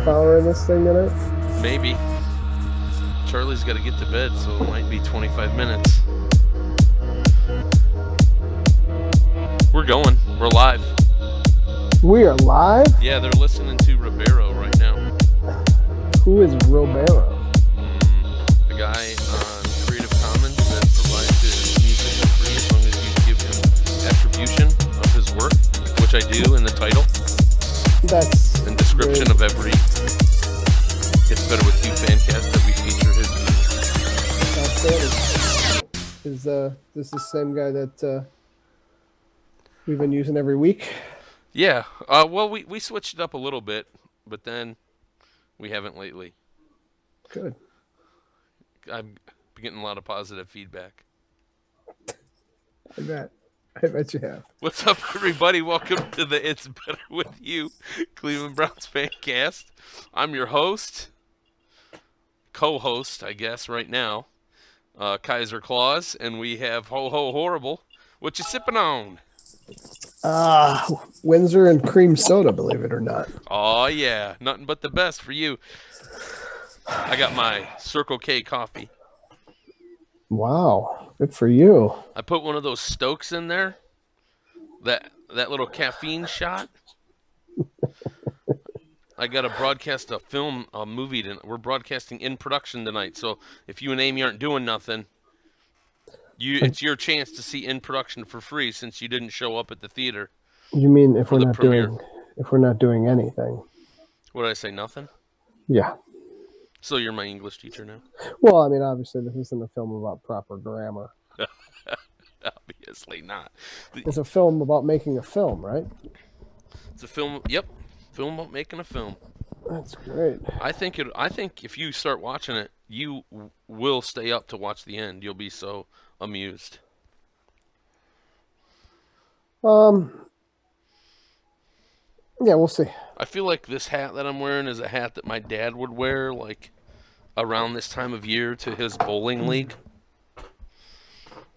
horsepower in this thing tonight? Maybe. Charlie's got to get to bed, so it might be 25 minutes. We're going. We're live. We are live? Yeah, they're listening to Ribeiro right now. Who is Ribeiro? A guy on Creative Commons that provides his music for free as long as you give him attribution of his work, which I do in the title. That's and description of every It's Better With You Fancast that we feature his music. Is this the same guy that we've been using every week? Yeah. Well, we switched it up a little bit, but then we haven't lately. Good. I'm getting a lot of positive feedback. I bet you have. What's up, everybody? Welcome to the It's Better With You Cleveland Browns Fancast. I'm your host, co-host, I guess, right now, Kaiser Claus, and we have Ho Ho Horrible. What you sipping on? Windsor and cream soda, believe it or not. Oh, yeah. Nothing but the best for you. I got my Circle K coffee. Wow. Good for you. I put one of those Stokes in there. That little caffeine shot. I got to broadcast a movie. We're broadcasting in production tonight. So if you and Amy aren't doing nothing, it's your chance to see in production for free since you didn't show up at the theater. You mean if we're not doing anything? What did I say? Nothing? Yeah. So you're my English teacher now? Well, I mean, obviously this isn't a film about proper grammar. Obviously not. It's a film about making a film, right? It's a film. Yep, film about making a film. That's great. I think if you start watching it, you will stay up to watch the end. You'll be so amused. Yeah, we'll see. I feel like this hat that I'm wearing is a hat that my dad would wear, like, around this time of year to his bowling league.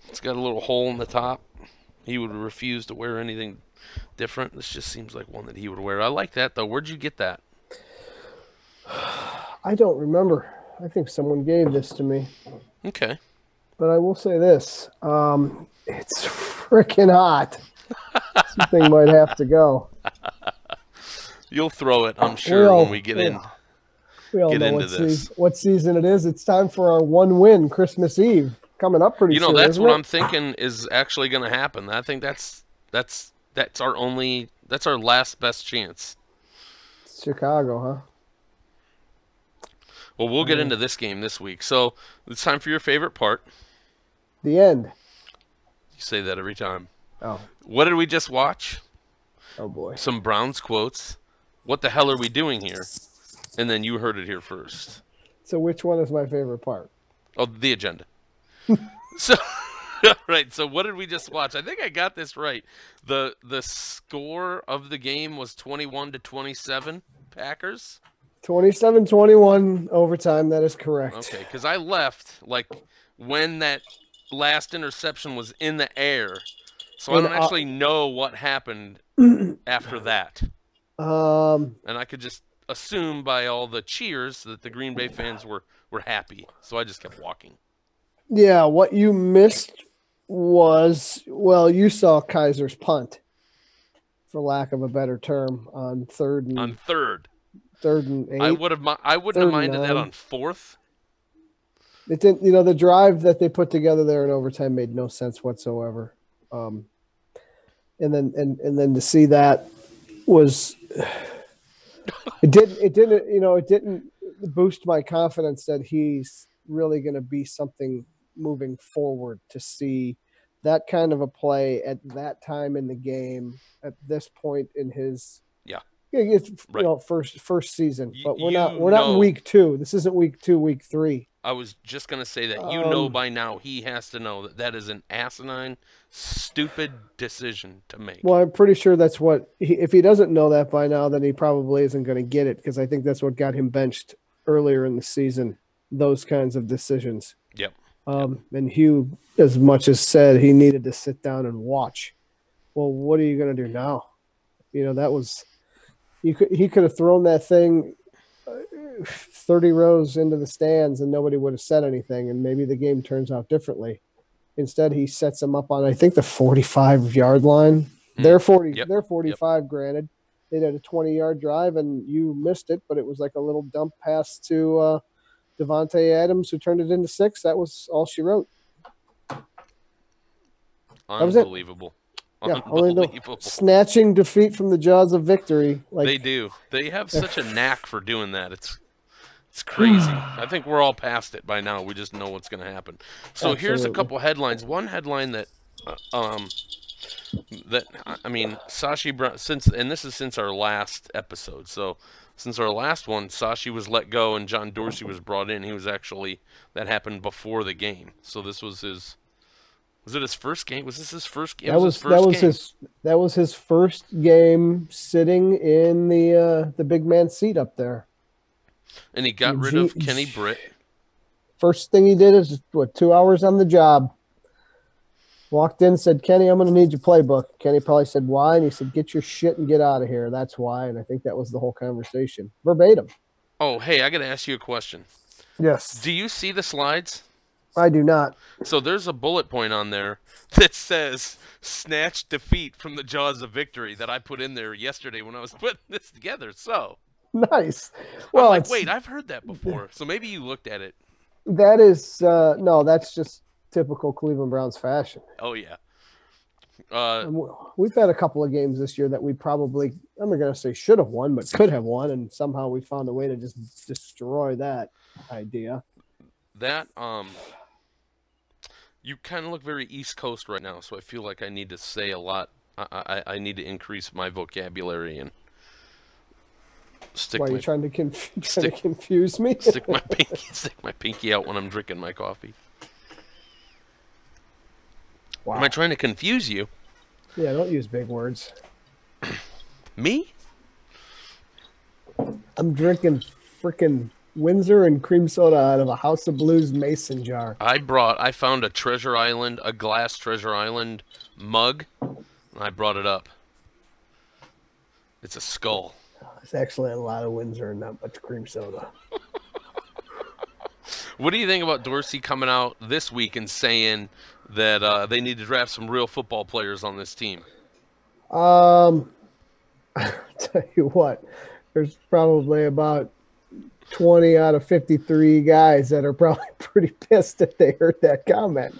It's got a little hole in the top. He would refuse to wear anything different. This just seems like one that he would wear. I like that, though. Where'd you get that? I don't remember. I think someone gave this to me. Okay. But I will say this. It's freaking hot. This thing might have to go. You'll throw it, I'm sure, when we get in. We all know what season it is. It's time for our one win Christmas Eve coming up pretty soon. That's what I'm thinking is actually going to happen. I think that's our last best chance. Chicago, huh? Well, we'll get into this game this week. So it's time for your favorite part. The end. You say that every time. Oh. What did we just watch? Oh, boy. Some Browns quotes. What the hell are we doing here? And then you heard it here first. So which one is my favorite part? Oh, the agenda. So, right. So what did we just watch? I think I got this right. The score of the game was 21-27, Packers. 27-21 overtime. That is correct. Okay, because I left like when that last interception was in the air, so I don't actually know what happened after that. And I could just assume by all the cheers that the Green Bay fans were happy. So I just kept walking. Yeah, what you missed was, well, you saw Kaiser's punt, for lack of a better term, on third and 8. I wouldn't have minded that on fourth. It didn't, the drive that they put together there in overtime made no sense whatsoever. And then to see that was it didn't boost my confidence that he's really going to be something moving forward. To see that kind of a play at that time in the game at this point in his first season, but we're not in week 2. This isn't week 2, week 3. I was just going to say that by now he has to know that is an asinine, stupid decision to make. Well, I'm pretty sure that's what if he doesn't know that by now, then he probably isn't going to get it, because I think that's what got him benched earlier in the season, those kinds of decisions. Yep. And Hugh, as much as said he needed to sit down and watch. Well, what are you going to do now? That was he could have thrown that thing 30 rows into the stands and nobody would have said anything, and maybe the game turns out differently. Instead, he sets them up on, I think, the 45-yard line. They're 45, granted. They did a 20-yard drive, and you missed it, but it was like a little dump pass to Devontae Adams, who turned it into 6. That was all she wrote. Unbelievable. Yeah, unbelievable. Snatching defeat from the jaws of victory. Like, they do. They have such a knack for doing that. It's crazy. I think we're all past it by now. We just know what's going to happen. So Absolutely. Here's a couple headlines. One headline that Sashi Brown, and this is since our last episode. So since our last one, Sashi was let go and John Dorsey was brought in. That happened before the game. So this was his. Was it his first game? Was this his first game? That was his first game sitting in the big man seat up there. And he got rid of Kenny Britt. First thing he did is 2 hours on the job. Walked in, said, "Kenny, I'm going to need your playbook." Kenny probably said, "Why?" And he said, "Get your shit and get out of here. That's why." And I think that was the whole conversation, verbatim. Oh, hey, I got to ask you a question. Yes. Do you see the slides? I do not. So there's a bullet point on there that says "snatch defeat from the jaws of victory" that I put in there yesterday when I was putting this together. So nice. Well, I'm like, wait, I've heard that before. So maybe you looked at it. That is no, that's just typical Cleveland Browns fashion. Oh yeah. We've had a couple of games this year that we probably, I'm not going to say should have won, but could have won, and somehow we found a way to just destroy that idea. That you kind of look very East Coast right now, so I feel like I need to say a lot. I need to increase my vocabulary and stick. Why are you trying to confuse me? Stick my pinky out when I'm drinking my coffee. Wow. Am I trying to confuse you? Yeah, don't use big words. Me? I'm drinking freaking Windsor and cream soda out of a House of Blues mason jar. I found a glass Treasure Island mug, and I brought it up. It's a skull. It's actually a lot of Windsor and not much cream soda. What do you think about Dorsey coming out this week and saying that they need to draft some real football players on this team? I'll tell you what, there's probably about 20 out of 53 guys that are probably pretty pissed that they heard that comment.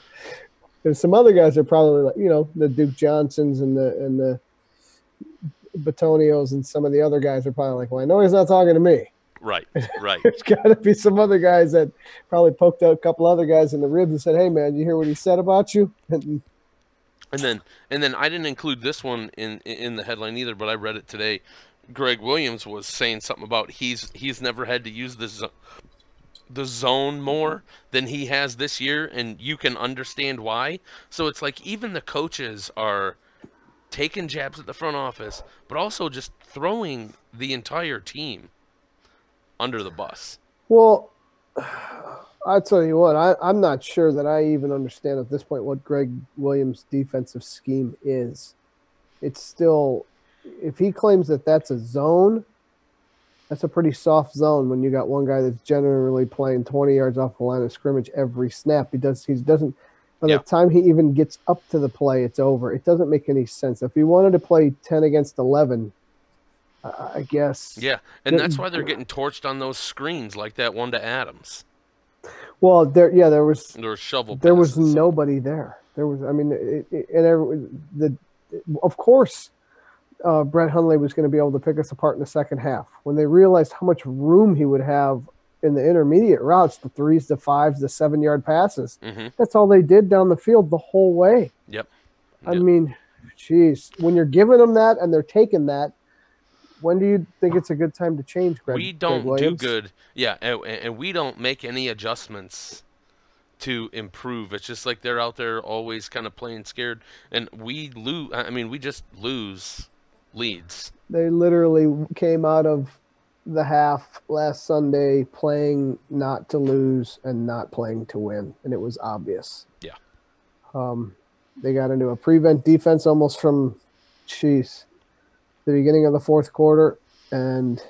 There's some other guys that are probably like, the Duke Johnsons and the Batonios and some of the other guys are probably like, well, I know he's not talking to me. Right. There's got to be some other guys that probably poked out a couple other guys in the ribs and said, "Hey, man, you hear what he said about you?" And then I didn't include this one in the headline either, but I read it today. Greg Williams was saying something about he's never had to use the zone more than he has this year, and you can understand why. So it's like even the coaches are taking jabs at the front office, but also just throwing the entire team under the bus. Well, I'll tell you what, I'm not sure that I even understand at this point what Greg Williams' defensive scheme is. It's still, if he claims that that's a zone, that's a pretty soft zone when you got one guy that's generally playing 20 yards off the line of scrimmage every snap. He doesn't by the time he even gets up to the play, it's over. It doesn't make any sense. If he wanted to play 10 against 11, I guess. Yeah, and that's why they're getting torched on those screens like that one to Adams. Well, there was shovel. There was nobody there. There was, of course, Brett Hundley was going to be able to pick us apart in the second half. When they realized how much room he would have in the intermediate routes, the 3s, the 5s, the 7-yard passes, that's all they did down the field the whole way. Yep. I mean, geez, when you're giving them that and they're taking that, when do you think it's a good time to change, Greg? We don't do good. Yeah, and we don't make any adjustments to improve. It's just like they're out there always kind of playing scared, and we lose. I mean, we just lose leads. They literally came out of the half last Sunday playing not to lose and not playing to win, and it was obvious. Yeah. They got into a prevent defense almost from, the beginning of the fourth quarter, and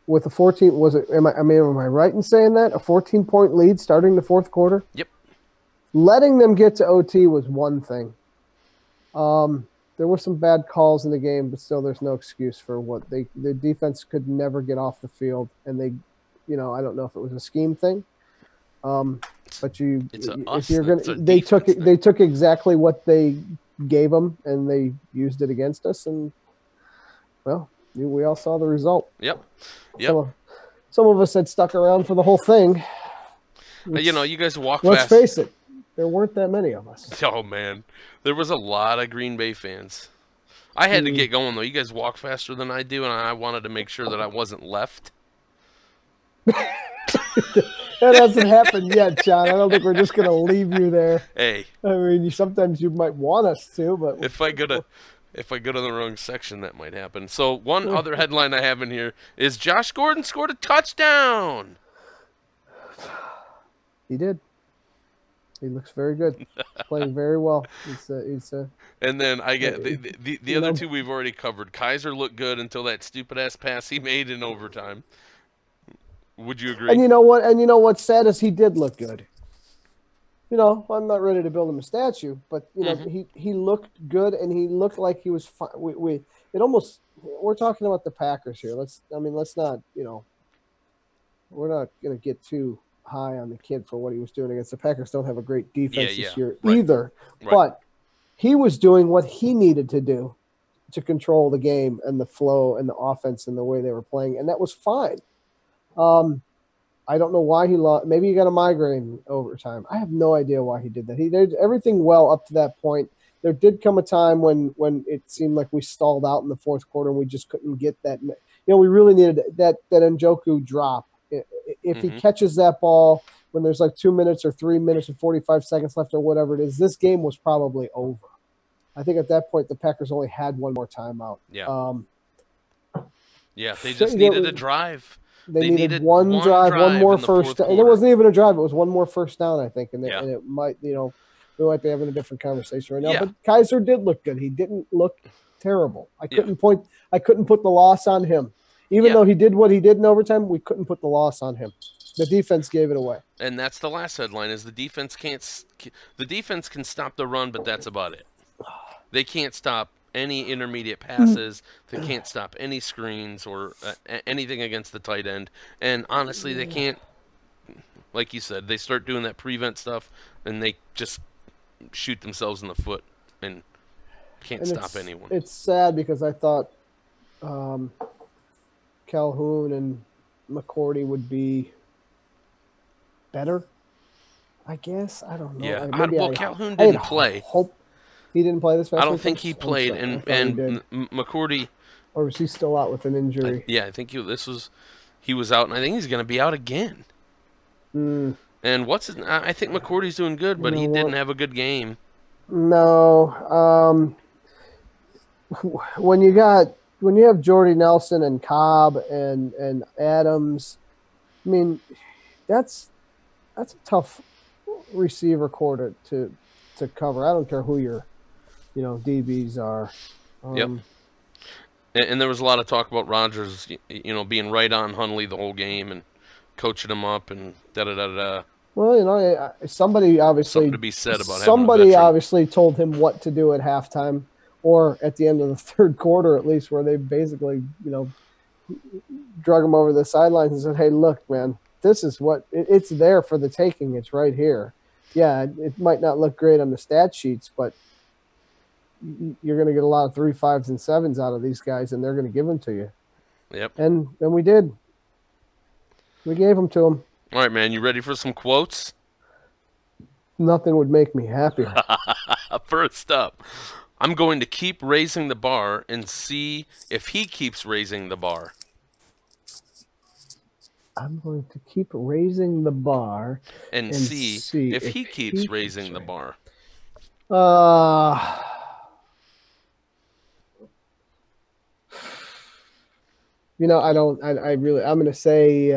with a 14, was it? Am I right in saying that a 14-point lead starting the fourth quarter? Yep. Letting them get to OT was one thing. There were some bad calls in the game, but still, there's no excuse for what the defense could never get off the field, and they, I don't know if it was a scheme thing. But they took exactly what they gave them, and they used it against us, and well, we all saw the result. Yep. Some of us had stuck around for the whole thing. You guys walk fast. Let's face it, there weren't that many of us. Oh man, there was a lot of Green Bay fans. I had to get going though. You guys walk faster than I do, and I wanted to make sure that I wasn't left. That hasn't happened yet, John. I don't think we're just going to leave you there. Hey, I mean, sometimes you might want us to, but if I go to the wrong section, that might happen. So one other headline I have in here is Josh Gordon scored a touchdown. He did. He looks very good. He's playing very well. And then I get the other two we've already covered. Kaiser looked good until that stupid ass pass he made in overtime. Would you agree? And you know what? And you know what's sad is he did look good. I'm not ready to build him a statue, but he looked good, and he looked like he was fine. We're talking about the Packers here. Let's not, we're not going to get too high on the kid for what he was doing against the Packers. Don't have a great defense this year either, but he was doing what he needed to do to control the game and the flow and the offense and the way they were playing, and that was fine. I don't know why he lost. Maybe he got a migraine overtime. I have no idea why he did that. He did everything well up to that point. There did come a time when it seemed like we stalled out in the fourth quarter and we just couldn't get that. We really needed that Njoku drop. If he catches that ball when there's like 2 minutes or 3 minutes and 45 seconds left or whatever it is, this game was probably over. I think at that point the Packers only had one more timeout. Yeah. They just needed a drive. They needed one drive, one more first down. And it wasn't even a drive. It was one more first down, I think. And it might, we might be having a different conversation right now. Yeah. But Kaiser did look good. He didn't look terrible. I couldn't put the loss on him. Even though he did what he did in overtime, we couldn't put the loss on him. The defense gave it away. And that's the last headline is the defense can stop the run, but that's about it. They can't stop any intermediate passes. They can't stop any screens or anything against the tight end. And honestly, they can't, like you said, they start doing that prevent stuff and they just shoot themselves in the foot and can't stop anyone. It's sad because I thought Calhoun and McCourty would be better, I guess. I don't know. Yeah, Calhoun didn't play. He didn't play this. I don't think he played, and McCourty. Or was he still out with an injury? I think he was out, and I think he's going to be out again. And I think McCourty's doing good, but he didn't have a good game. No. When you have Jordy Nelson and Cobb and Adams, I mean, that's a tough receiver core to cover. I don't care who your DBs are. Yep. And there was a lot of talk about Rodgers, being right on Hundley the whole game and coaching him up and da-da-da-da. Well, somebody obviously something to be said about somebody obviously told him what to do at halftime or at the end of the third quarter, at least, where they basically, drug him over the sidelines and said, "Hey, look, man, this is what it's there for the taking. It's right here. Yeah, it might not look great on the stat sheets, but you're going to get a lot of 3, 5s, and 7s out of these guys, and they're going to give them to you." Yep. And we did. We gave them to them. All right, man. You ready for some quotes? Nothing would make me happier. First up, I'm going to keep raising the bar and see if he keeps raising the bar. I'm going to keep raising the bar and see if he keeps raising the bar. I'm going to say,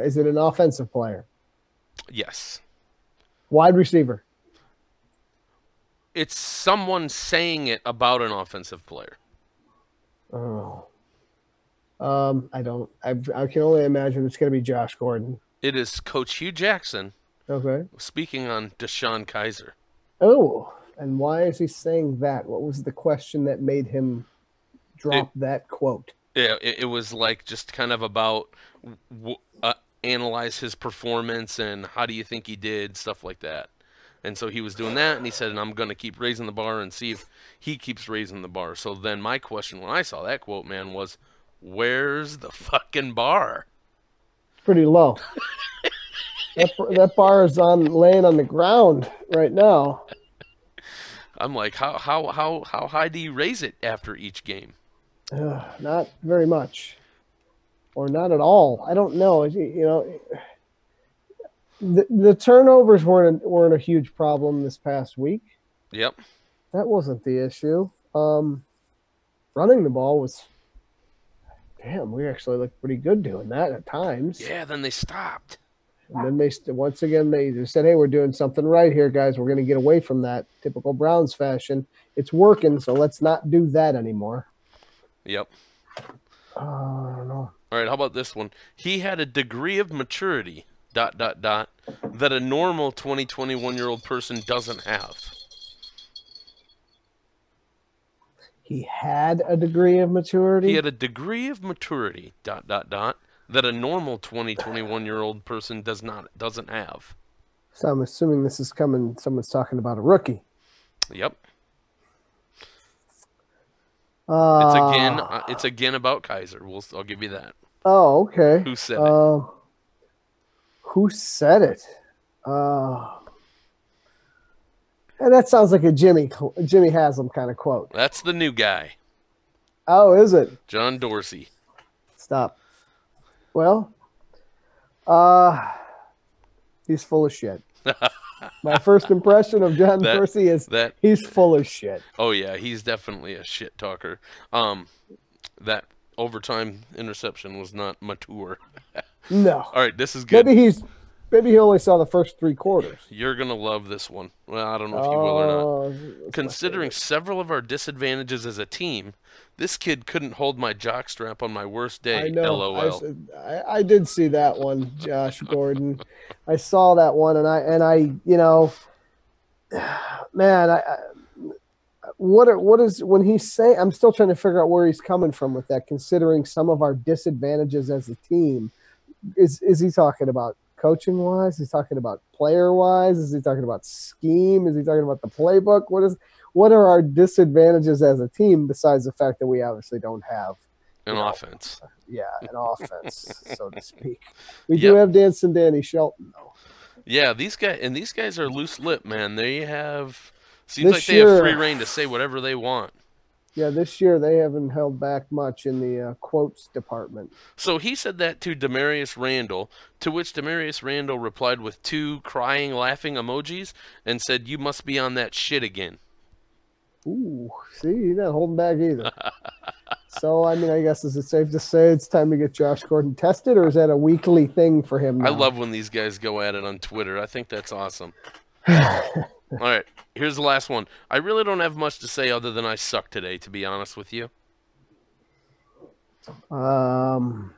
is it an offensive player? Yes. Wide receiver. It's someone saying it about an offensive player. Oh. I don't. I can only imagine it's going to be Josh Gordon. It is Coach Hugh Jackson. Okay. Speaking on DeShone Kizer. Oh, and why is he saying that? What was the question that made him drop that quote? Yeah, it was like just kind of about analyze his performance and how do you think he did, stuff like that. And so he was doing that, and he said, and I'm going to keep raising the bar and see if he keeps raising the bar. So then my question when I saw that quote, man, was, where's the fucking bar? It's pretty low. that bar is laying on the ground right now. I'm like, how high do you raise it after each game? Not very much, or not at all. I don't know. The turnovers weren't a huge problem this past week. Yep, that wasn't the issue. Running the ball was. Damn, we actually looked pretty good doing that at times. Yeah, then they stopped. And then once again they said, "Hey, we're doing something right here, guys. We're going to get away from that typical Browns fashion. It's working, so let's not do that anymore." Yep. I don't know. All right, how about this one? He had a degree of maturity, ... that a normal 21-year-old person doesn't have. He had a degree of maturity? He had a degree of maturity, ... that a normal 21-year-old person doesn't have. So I'm assuming this is someone's talking about a rookie. Yep. It's again about Kizer. I'll give you that. Oh, okay. Who said it? Who said it? And that sounds like a Jimmy Haslam kind of quote. That's the new guy. Oh, is it? John Dorsey. Stop. Well, he's full of shit. My first impression of John Dorsey is that he's full of shit. Oh yeah, he's definitely a shit talker. That overtime interception was not mature. No. All right, this is good. Maybe he only saw the first 3 quarters. You're gonna love this one. Well, I don't know if you will or not. Considering several of our disadvantages as a team, this kid couldn't hold my jockstrap on my worst day. I know. LOL. I did see that one, Josh Gordon. I saw that one, and I man, what is when he's saying? I'm still trying to figure out where he's coming from with that. Considering some of our disadvantages as a team, is he talking about coaching wise? Is he talking about player wise? Is he talking about scheme? Is he talking about the playbook? What are our disadvantages as a team besides the fact that we obviously don't have an offense? Yeah, an offense, so to speak. We do have Danny Shelton though. Yeah, these guys are loose lip, man. They have have free reign to say whatever they want. Yeah, this year they haven't held back much in the quotes department. So he said that to Demarius Randall, to which Demarius Randall replied with 2 crying, laughing emojis and said, "You must be on that shit again." Ooh, see, he's not holding back either. So, I mean, I guess is it safe to say it's time to get Josh Gordon tested, or is that a weekly thing for him now? I love when these guys go at it on Twitter. I think that's awesome. All right, here's the last one. I really don't have much to say other than I suck today, to be honest with you. Wow.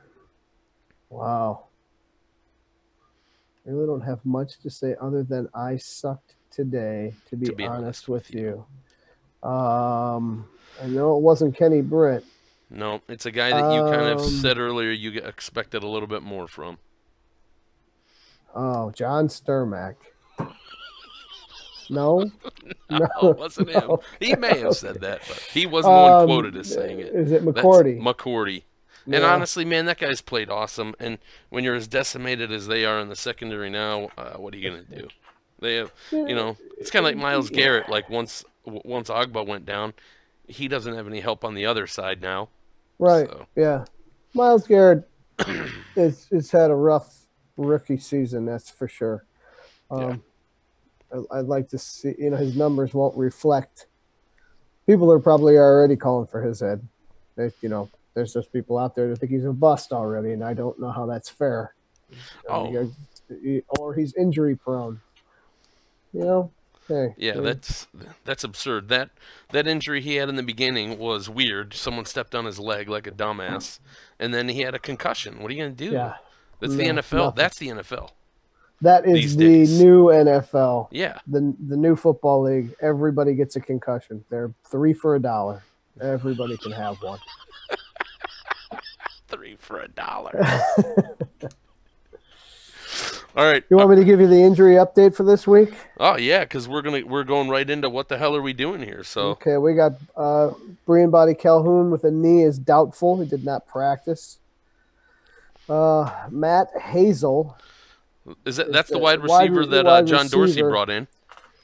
I really don't have much to say other than I sucked today, to be honest with you. I know it wasn't Kenny Britt. No, it's a guy that you kind of said earlier you expected a little bit more from. Oh, John Sturmack. No, it wasn't him. He may have said that, but he wasn't one quoted as saying it. Is it McCourty? That's McCourty. And honestly, man, that guy's played awesome. And when you're as decimated as they are in the secondary now, what are you gonna do? They have, it's kind of like Myles Garrett. Like once Agba went down, he doesn't have any help on the other side now. Right. So. Yeah. Myles Garrett has had a rough rookie season, that's for sure. I'd like to see, his numbers won't reflect. People are probably already calling for his head. There's those people out there that think he's a bust already, and I don't know how that's fair. Or he's injury prone. Yeah, that's absurd. That injury he had in the beginning was weird. Someone stepped on his leg like a dumbass, and then he had a concussion. What are you gonna do? Yeah, That's the NFL. Nothing. That's the NFL. That is the new NFL. Yeah, the new football league. Everybody gets a concussion. They're $3 for $1. Everybody can have one. 3 for $1. All right. You want me to give you the injury update for this week? Oh yeah, because we're going right into what the hell are we doing here? So okay, we got Brian Body Calhoun with a knee is doubtful. He did not practice. Matt Hazel. That's the wide receiver that John Dorsey brought in?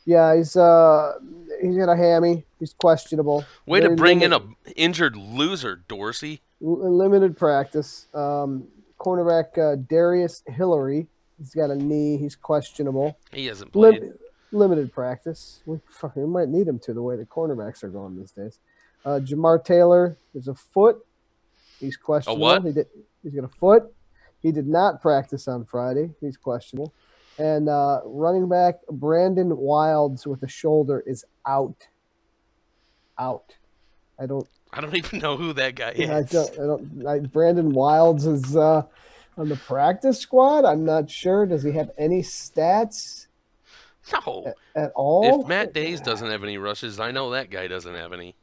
Yeah, he's got a hammy. He's questionable. Way to bring in a injured loser, Dorsey. Limited practice. Cornerback Darius Hillary. He's got a knee. He's questionable. He hasn't played. Limited practice. We might need him to the way the cornerbacks are going these days. Jamar Taylor is a foot. He's questionable. A what? He's got a foot. He did not practice on Friday. He's questionable. And running back Brandon Wilds with a shoulder is out. I don't even know who that guy is. Brandon Wilds is on the practice squad. I'm not sure. Does he have any stats? No. At all? If Matt Days doesn't have any rushes, I know that guy doesn't have any.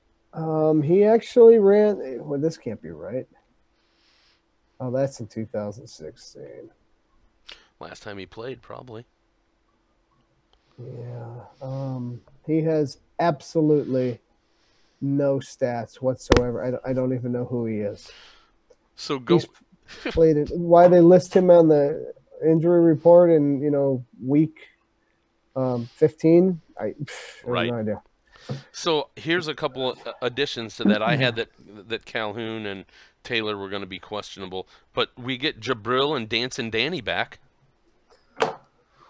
He actually ran. Well, this can't be right. Oh, that's in 2016. Last time he played, probably. Yeah. He has absolutely no stats whatsoever. I don't even know who he is. So go. He's played it. Why they list him on the injury report in week 15? I have no idea. So here's a couple of additions to that. I had that Calhoun and Taylor were going to be questionable, but we get Jabril and Dancing Danny back.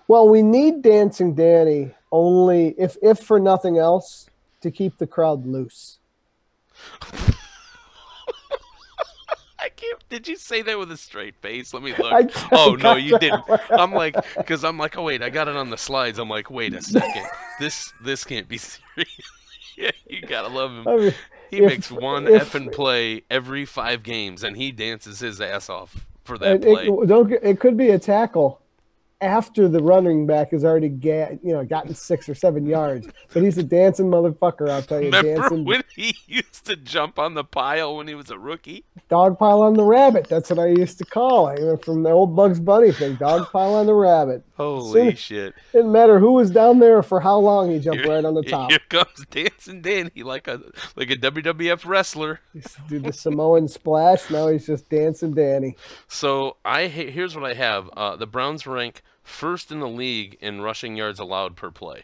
Well, we need Dancing Danny only if for nothing else to keep the crowd loose. I can't. Did you say that with a straight face? Let me look. No, you didn't. I'm like, oh wait, I got it on the slides. I'm like, wait a second, this can't be serious. Yeah, you gotta love him. I mean, he makes one effing play every 5 games, and he dances his ass off for that play. It could be a tackle after the running back has already gotten 6 or 7 yards, but he's a dancing motherfucker. I'll tell you. Remember when he used to jump on the pile when he was a rookie? Dog pile on the rabbit. That's what I used to call it. From the old Bugs Bunny thing. Dog pile on the rabbit. Holy shit! Didn't matter who was down there or for how long. He jumped right on the top. Here comes Dancing Danny, like a WWF wrestler. He used to do the Samoan splash. Now he's just Dancing Danny. So here's what I have. The Browns rank first in the league in rushing yards allowed per play.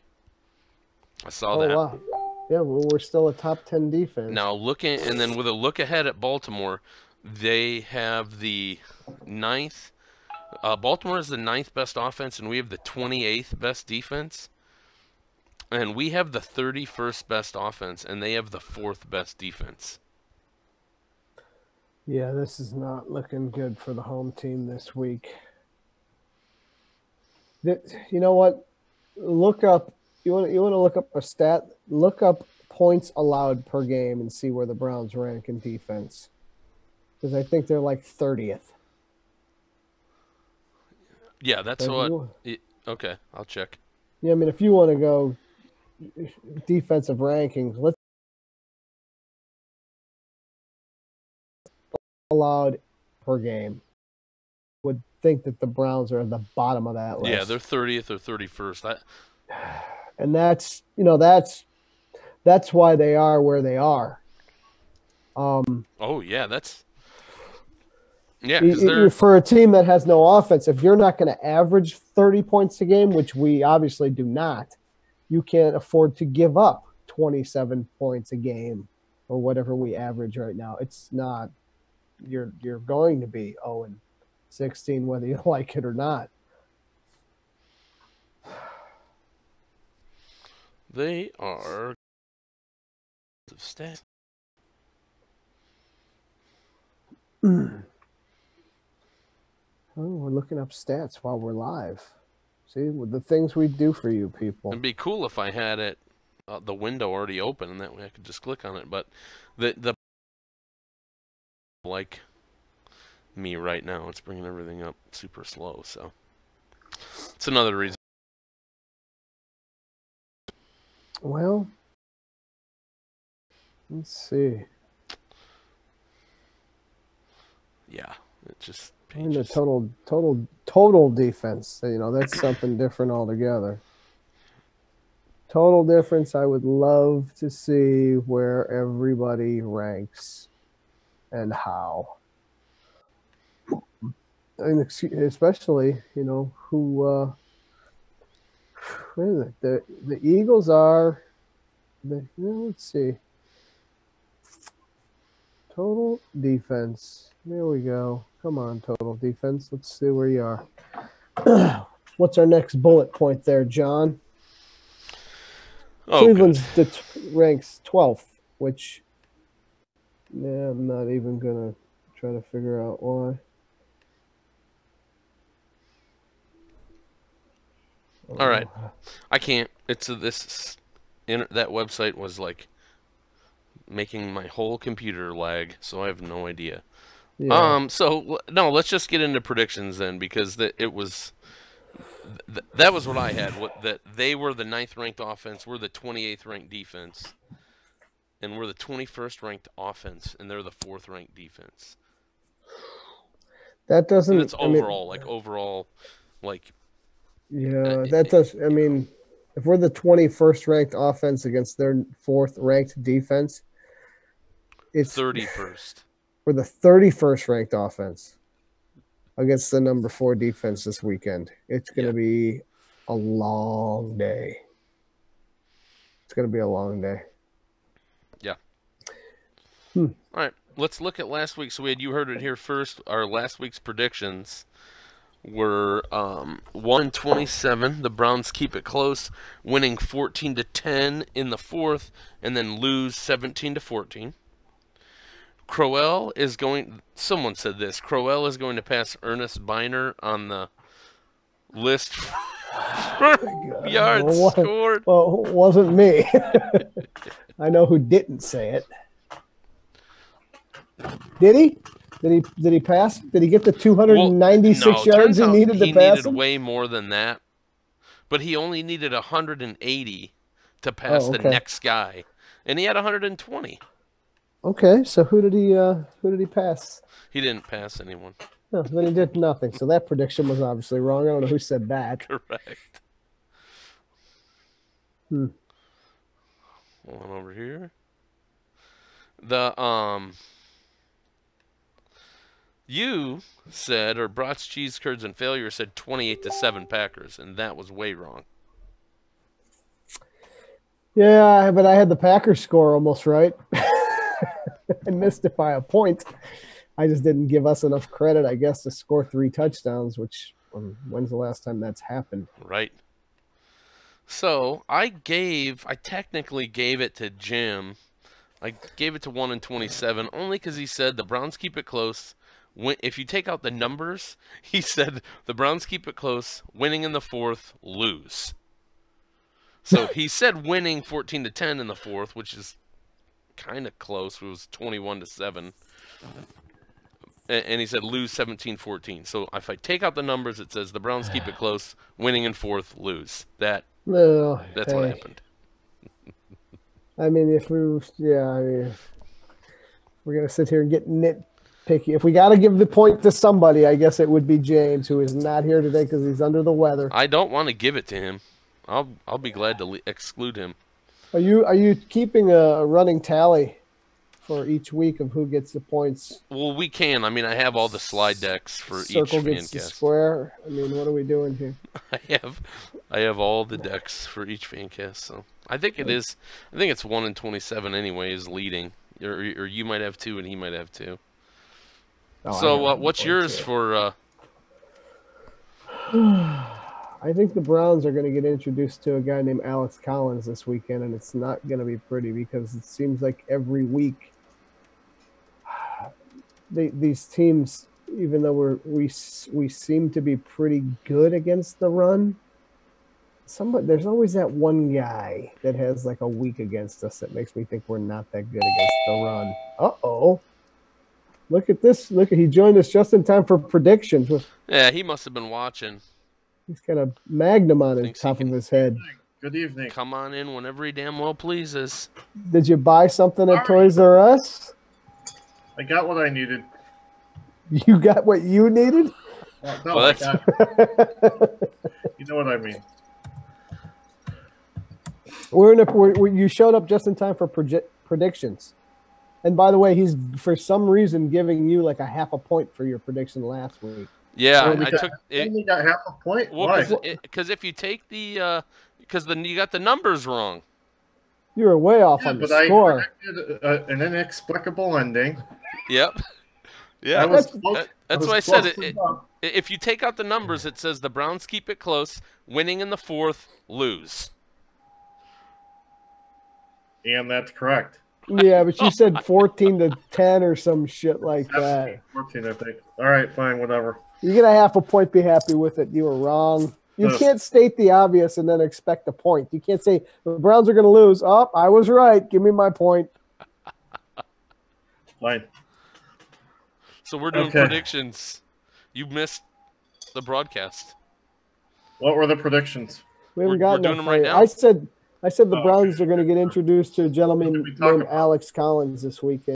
I saw that. Wow. Yeah, well, we're still a top 10 defense. Now and then with a look ahead at Baltimore, they have the 9th. Baltimore is the 9th best offense, and we have the 28th best defense. And we have the 31st best offense, and they have the 4th best defense. Yeah, this is not looking good for the home team this week. You know what? Look up. You want to look up a stat? Look up points allowed per game and see where the Browns rank in defense. Because I think they're like 30th. Yeah, that's what. Okay, I'll check. Yeah, I mean, if you want to go defensive rankings, let's allowed per game. Would think that the Browns are at the bottom of that list. Yeah, they're 30th or 31st. And that's why they are where they are. Oh yeah, for a team that has no offense. If you're not going to average 30 points a game, which we obviously do not, you can't afford to give up 27 points a game or whatever we average right now. It's not. You're going to be 0-16 whether you like it or not. They are stats. Oh, we're looking up stats while we're live. See, with the things we do for you people. It'd be cool if I had it, the window already open, and that way I could just click on it. But the like me right now, it's bringing everything up super slow. So it's another reason. Well, let's see. Yeah, it just. In the total defense, that's something different altogether. Total difference. I would love to see where everybody ranks and how. And especially, who. Where is it? The Eagles are. Let's see. Total defense. There we go. Come on, total defense. Let's see where you are. What's our next bullet point there, John? Oh, Cleveland's ranks 12th, which I'm not even going to try to figure out why. All right. I can't. It's that website was like making my whole computer lag, so I have no idea. Yeah. So no, let's just get into predictions then, because that was what I had. That they were the 9th ranked offense, we're the 28th ranked defense, and we're the 21st ranked offense, and they're the 4th ranked defense. That doesn't. And it's overall, like. Yeah, that does. I mean, if we're the 21st ranked offense against their 4th ranked defense, it's 31st. We're the 31st ranked offense against the number 4 defense this weekend. It's going to be a long day. It's going to be a long day. Yeah. All right. Let's look at last week. So you heard it here first. Our last week's predictions were 1-27. The Browns keep it close, winning 14-10 in the 4th, and then lose 17-14. Crowell is going. Someone said this. Crowell is going to pass Ernest Biner on the list for yards scored. Well, it wasn't me. I know who didn't say it. Did he? Did he pass? Did he get the 296 yards he needed to pass? He needed way more than that, but he only needed 180 to pass the next guy, and he had 120. Okay, so who did he pass? He didn't pass anyone. No, then he did nothing. So that prediction was obviously wrong. I don't know who said that. Correct. Hold on over here. You said, or Brats, Cheese, Curds, and Failure said 28-7 Packers, and that was way wrong. Yeah, but I had the Packers score almost right. I missed it by a point. I just didn't give us enough credit, I guess, to score 3 touchdowns, which when's the last time that's happened? Right. So I technically gave it to Jim. I gave it to 1-27 only because he said the Browns keep it close. If you take out the numbers, he said the Browns keep it close, winning in the 4th, lose. So he said winning 14-10 in the 4th, which is kind of close. It was 21-7. And he said lose 17-14. So if I take out the numbers, it says the Browns keep it close, winning in 4th, lose. That's what happened. I mean, we're gonna sit here and get nitpicky. If we got to give the point to somebody, I guess it would be James, who is not here today because he's under the weather. I don't want to give it to him. I'll be glad to exclude him. Are you keeping a running tally for each week of who gets the points? Well, we can. I mean, I have all the slide decks for each Circle gets the square. I mean, what are we doing here? I have all the decks for each Fancast. So I think it is. I think it's 1-27 anyway is leading, or you might have 2 and he might have 2. So what's yours for? I think the Browns are going to get introduced to a guy named Alex Collins this weekend, and it's not going to be pretty because it seems like every week these teams, even though we seem to be pretty good against the run, There's always that one guy that has like a week against us that makes me think we're not that good against the run. Uh-oh. Look at this. He joined us just in time for predictions. Yeah, he must have been watching. He's got a magnum on the top of his head. Good evening. Come on in whenever he damn well pleases. Did you buy something at Toys R Us? I got what I needed. You got what you needed? No, I got. You know what I mean. You showed up just in time for predictions. And by the way, he's for some reason giving you like a half a point for your prediction last week. Yeah, I took it. You got half a point. Well, because if you take the you got the numbers wrong. You were way off on the score. I predicted an inexplicable ending. Yep. Yeah, that's why I said it. If you take out the numbers, it says the Browns keep it close, winning in the fourth, lose. And that's correct. Yeah, but you said 14-10 or some shit like that. 14, I think. All right, fine, whatever. You get a half a point, be happy with it. You were wrong. You can't state the obvious and then expect a point. You can't say the Browns are going to lose. Oh, I was right. Give me my point. Fine. So we're doing predictions. You missed the broadcast. What were the predictions? We haven't gotten doing them right now. I said the Browns are going to get introduced to a gentleman named Alex Collins this weekend.